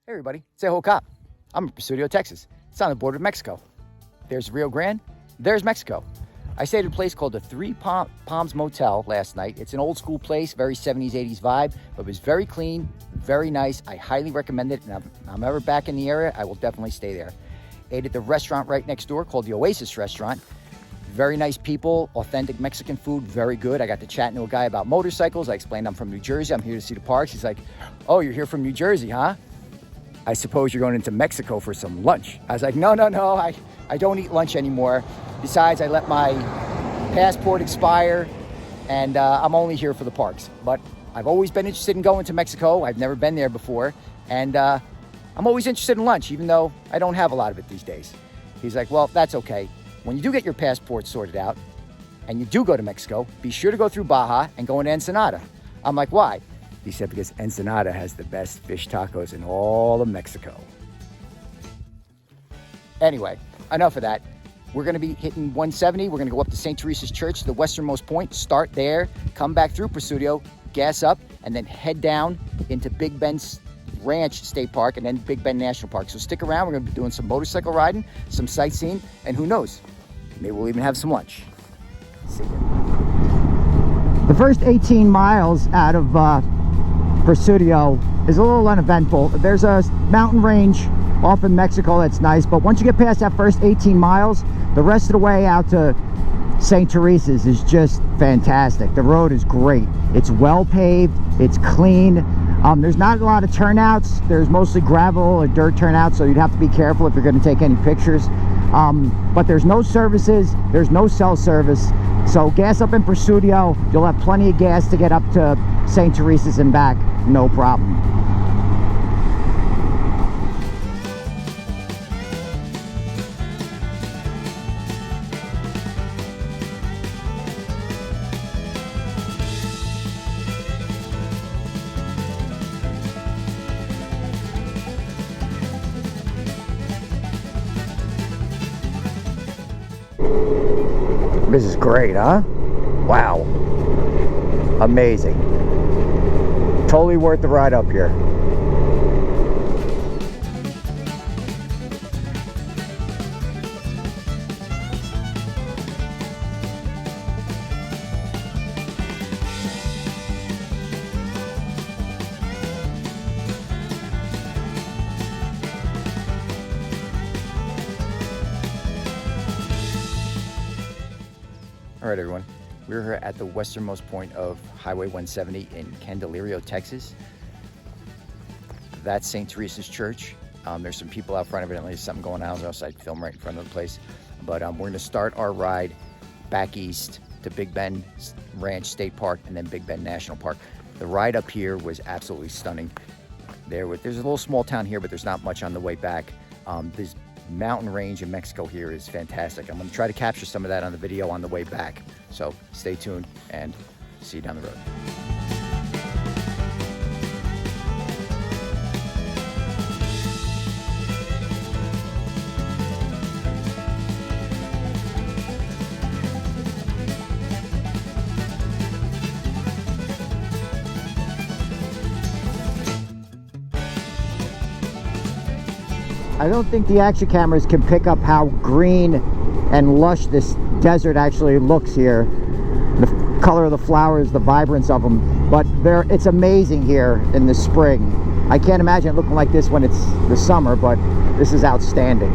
Hey everybody, it's Ejo Cop. I'm in Presidio, Texas. It's on the border of Mexico. There's Rio Grande, there's Mexico. I stayed at a place called the Three Palms Motel last night. It's an old school place, very 70s, 80s vibe, but it was very clean, very nice. I highly recommend it, and if I'm ever back in the area, I will definitely stay there. Ate at the restaurant right next door called the Oasis Restaurant. Very nice people, authentic Mexican food, very good. I got to chatting to a guy about motorcycles. I explained I'm from New Jersey, I'm here to see the parks. He's like, oh, you're here from New Jersey, huh? I suppose you're going into Mexico for some lunch. I was like, no, I don't eat lunch anymore. Besides, I let my passport expire, and I'm only here for the parks. But I've always been interested in going to Mexico. I've never been there before, and I'm always interested in lunch, even though I don't have a lot of it these days. He's like, well, that's okay. When you do get your passport sorted out, and you do go to Mexico, be sure to go through Baja and go into Ensenada. I'm like, why? He said, because Ensenada has the best fish tacos in all of Mexico. Anyway, enough of that. We're going to be hitting 170. We're going to go up to St. Teresa's Church, the westernmost point, start there, come back through Presidio, gas up, and then head down into Big Bend Ranch State Park and then Big Bend National Park. So stick around. We're going to be doing some motorcycle riding, some sightseeing, and who knows, maybe we'll even have some lunch. See you. The first 18 miles out of Presidio is a little uneventful. There's a mountain range off in Mexico that's nice, but once you get past that first 18 miles, the rest of the way out to St. Teresa's is just fantastic. The road is great. It's well paved, it's clean. There's not a lot of turnouts. There's mostly gravel or dirt turnouts, so you'd have to be careful if you're going to take any pictures. But there's no services, there's no cell service. So gas up in Presidio, you'll have plenty of gas to get up to St. Teresa's and back, no problem. This is great, huh? Wow. Amazing. Totally worth the ride up here. All right, everyone, we're here at the westernmost point of Highway 170 in Candelario, Texas. That's St. Teresa's Church. There's some people out front. Evidently, there's something going on outside. Film right in front of the place. But we're going to start our ride back east to Big Bend Ranch State Park and then Big Bend National Park. The ride up here was absolutely stunning. There's a little small town here, but there's not much on the way back. This mountain range in Mexico here is fantastic. I'm going to try to capture some of that on the video on the way back. So stay tuned and see you down the road. I don't think the action cameras can pick up how green and lush this desert actually looks here. The color of the flowers, the vibrance of them, but it's amazing here in the spring. I can't imagine it looking like this when it's the summer, but this is outstanding.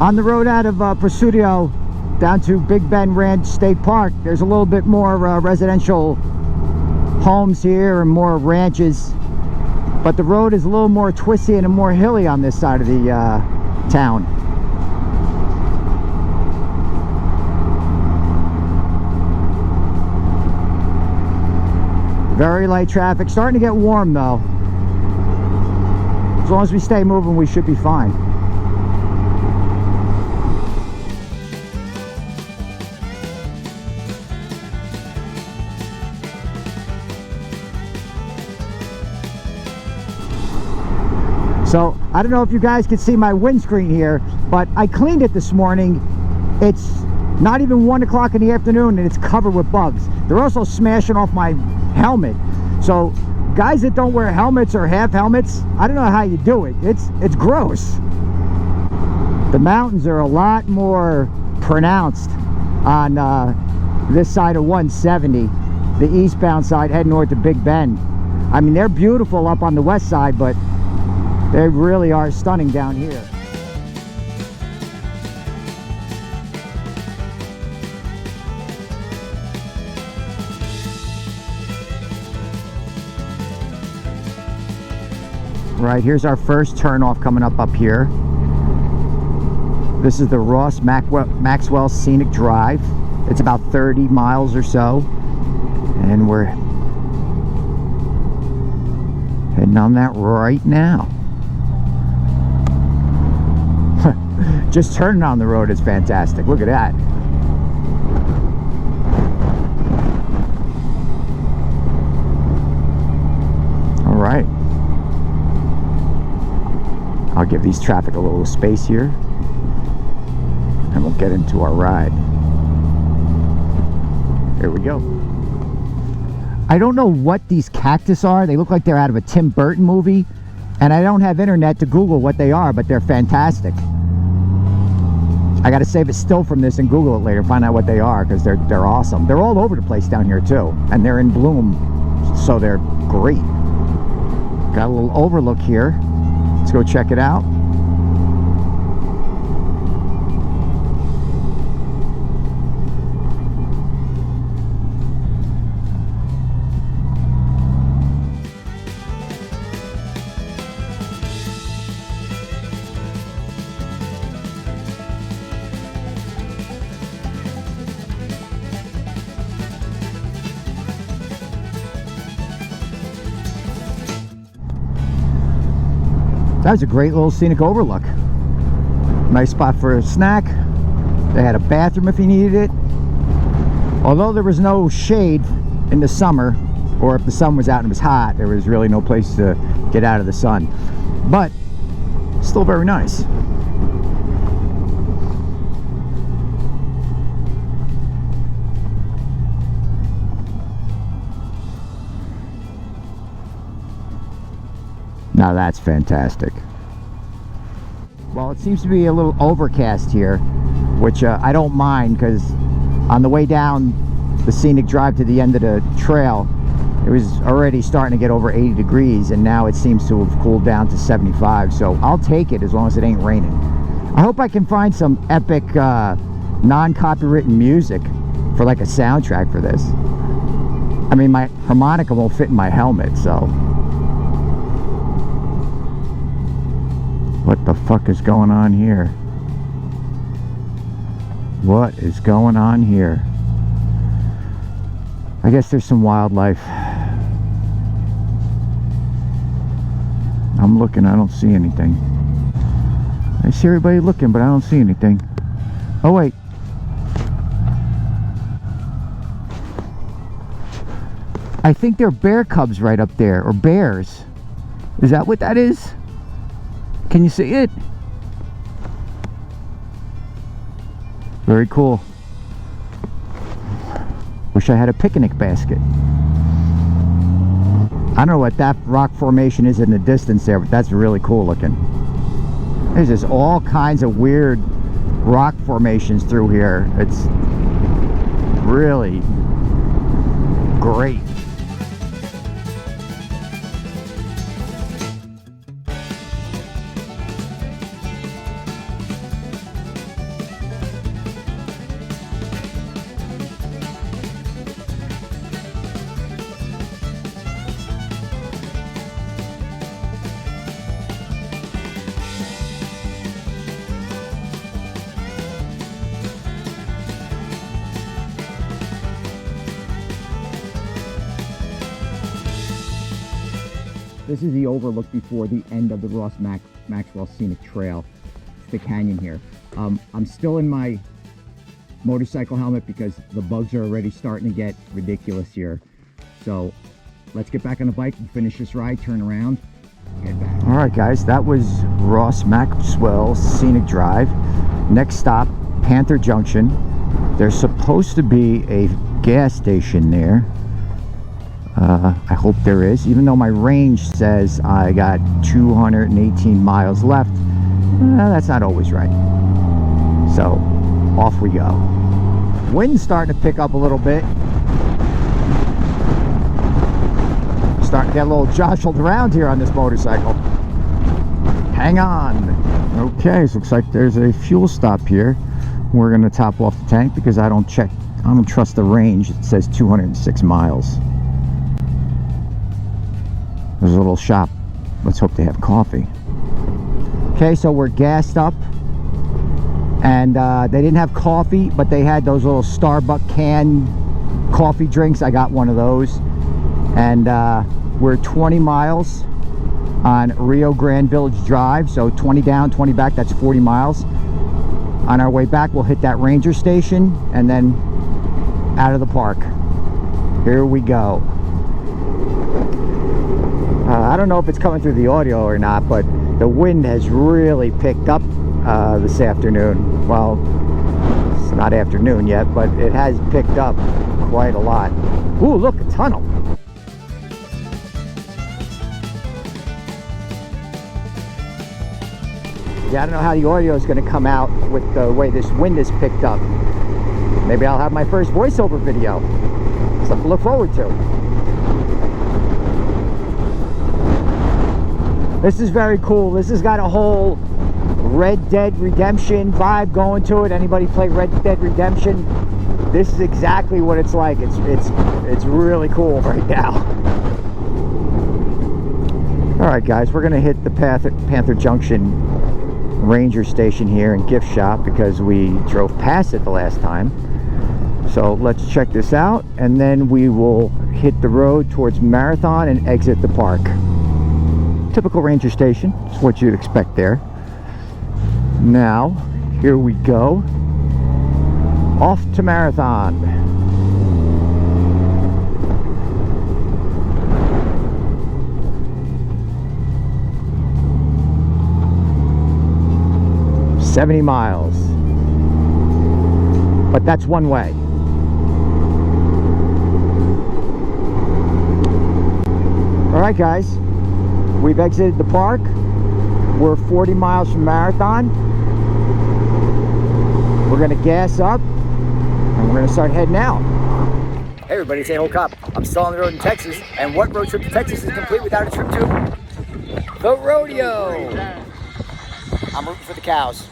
On the road out of Presidio down to Big Bend Ranch State Park, there's a little bit more residential homes here and more ranches, but the road is a little more twisty and more hilly on this side of the town. Very light traffic, starting to get warm though. As long as we stay moving, we should be fine. So I don't know if you guys can see my windscreen here, but I cleaned it this morning. It's not even 1 o'clock in the afternoon, and it's covered with bugs. They're also smashing off my helmet. So guys that don't wear helmets or have helmets, I don't know how you do it. It's gross. The mountains are a lot more pronounced on this side of 170, the eastbound side heading north to Big Bend. I mean, they're beautiful up on the west side, but they really are stunning down here. Right, here's our first turnoff coming up here. This is the Ross Maxwell Scenic Drive. It's about 30 miles or so, and we're heading on that right now. Just turning on the road is fantastic. Look at that. All right. I'll give these traffic a little space here, and we'll get into our ride. Here we go. I don't know what these cactus are. They look like they're out of a Tim Burton movie, and I don't have internet to Google what they are, but they're fantastic. I got to save a still from this and Google it later, find out what they are, because they're awesome. They're all over the place down here too, and they're in bloom, so they're great. Got a little overlook here. Let's go check it out. That was a great little scenic overlook. Nice spot for a snack. They had a bathroom if you needed it. Although there was no shade in the summer, or if the sun was out and it was hot, there was really no place to get out of the sun. But still very nice. Now that's fantastic. Well, it seems to be a little overcast here, which I don't mind, because on the way down the scenic drive to the end of the trail, it was already starting to get over 80 degrees, and now it seems to have cooled down to 75. So I'll take it as long as it ain't raining. I hope I can find some epic non-copywritten music for like a soundtrack for this. I mean, my harmonica won't fit in my helmet, so. What the fuck is going on here? What is going on here? I guess there's some wildlife. I'm looking, I don't see anything. I see everybody looking, but I don't see anything. Oh wait. I think they're bear cubs right up there, or bears. Is that what that is? Can you see it? Very cool. Wish I had a picnic basket. I don't know what that rock formation is in the distance there, but that's really cool looking. There's just all kinds of weird rock formations through here. It's really great. This is the overlook before the end of the Ross Maxwell Scenic Trail. It's the canyon here. I'm still in my motorcycle helmet because the bugs are already starting to get ridiculous here. So let's get back on the bike and finish this ride, turn around, get back. All right, guys, that was Ross Maxwell Scenic Drive. Next stop, Panther Junction. There's supposed to be a gas station there. I hope there is, even though my range says I got 218 miles left. That's not always right. So off we go. Wind's starting to pick up a little bit. Starting to get a little jostled around here on this motorcycle. Hang on. Okay, so looks like there's a fuel stop here. We're gonna top off the tank because I don't trust the range. It says 206 miles. There's a little shop. Let's hope they have coffee. Okay, so we're gassed up, and they didn't have coffee, but they had those little Starbucks can coffee drinks. I got one of those, and we're 20 miles on Rio Grande Village Drive, so 20 down, 20 back, that's 40 miles. On our way back, we'll hit that ranger station and then out of the park. Here we go. I don't know if it's coming through the audio or not, but the wind has really picked up this afternoon. Well, it's not afternoon yet, but it has picked up quite a lot. Ooh, look, a tunnel. Yeah, I don't know how the audio is going to come out with the way this wind is picked up. Maybe I'll have my first voiceover video. Something to look forward to. This is very cool. This has got a whole Red Dead Redemption vibe going to it. Anybody play Red Dead Redemption? This is exactly what it's like. It's really cool right now. All right, guys, we're going to hit the Panther Junction ranger station here and gift shop because we drove past it the last time. So let's check this out, and then we will hit the road towards Marathon and exit the park. Typical ranger station. It's what you'd expect there. Now here we go, off to Marathon. $70 miles, but that's one way. All right, guys, we've exited the park. We're 40 miles from Marathon. We're gonna gas up and we're gonna start heading out. Hey everybody, it's A-Hole Cop. I'm still on the road in Texas, and what road trip to Texas is complete without a trip to the rodeo? I'm rooting for the cows.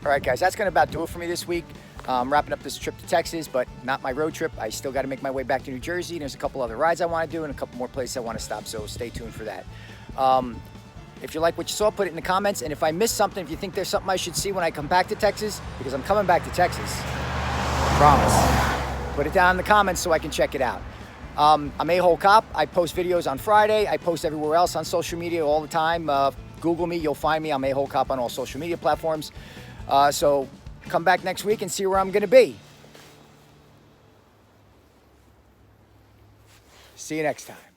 All right, guys, that's gonna about do it for me this week. Wrapping up this trip to Texas, but not my road trip. I still got to make my way back to New Jersey. There's a couple other rides I want to do and a couple more places I want to stop, so stay tuned for that. If you like what you saw, put it in the comments, and if I missed something, if you think there's something I should see when I come back to Texas, because I'm coming back to Texas, I promise, put it down in the comments so I can check it out. I'm A-Hole Cop. I post videos on Friday. I post everywhere else on social media all the time. Google me, you'll find me. I'm A-Hole Cop on all social media platforms. So come back next week and see where I'm going to be. See you next time.